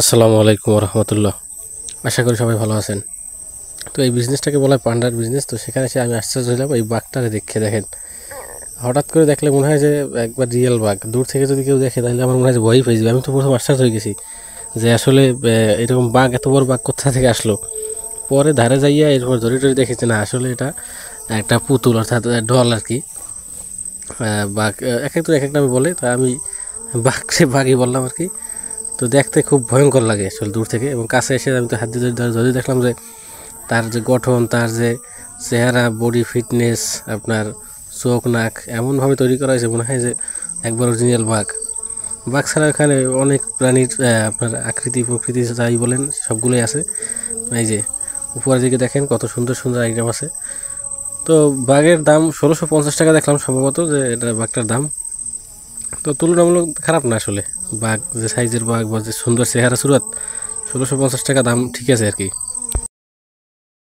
আসসালামু আলাইকুম রহমতুল্লাহ। আশা করি সবাই ভালো আছেন। তো এই বিজনেসটাকে বলা হয় পান্ডার বিজনেস। তো সেখানে এসে আমি আশ্চর্য হলাম এই বাঘটাকে দেখে। দেখেন, হঠাৎ করে দেখলে মনে হয় যে একবার রিয়েল বাঘ। দূর থেকে যদি কেউ দেখে তাহলে আমার মনে হয় যে ভয়ই পেয়ে যাবে। আমি তো প্রথম আশ্চর্য হয়ে গেছি যে আসলে এরকম বাঘ, এত বড় বাঘ কোথা থেকে আসলো। পরে ধারে যাইয়া এরপর ধরে ধরে দেখেছি না, আসলে এটা একটা পুতুল, অর্থাৎ ডল আর কি। বাঘ এক একজন এক এক নামে বলে, তা আমি বাঘকে বাঘই বললাম আর কি। তো দেখতে খুব ভয়ঙ্কর লাগে আসলে দূর থেকে, এবং কাছে এসে আমি তো হাত দিয়ে যদি দেখলাম যে তার যে গঠন, তার যে চেহারা, বডি ফিটনেস, আপনার চোখ নাক এমনভাবে তৈরি করা হয়েছে মনে হয় যে একবার অরিজিনাল বাঘ। বাঘ ছাড়া এখানে অনেক প্রাণীর আপনার আকৃতি প্রকৃতি যাই বলেন সবগুলোই আছে। এই যে উপরের দিকে দেখেন কত সুন্দর সুন্দর আইটেম আছে। তো বাঘের দাম 1650 টাকা দেখলাম সম্ভবত, যে এটা বাঘটার দাম। তো তুলনামূলক খারাপ না আসলে। বাঘ যে সাইজের বাঘ বা যে সুন্দর চেহারা সুরত, 1650 টাকা দাম ঠিক আছে আর কি।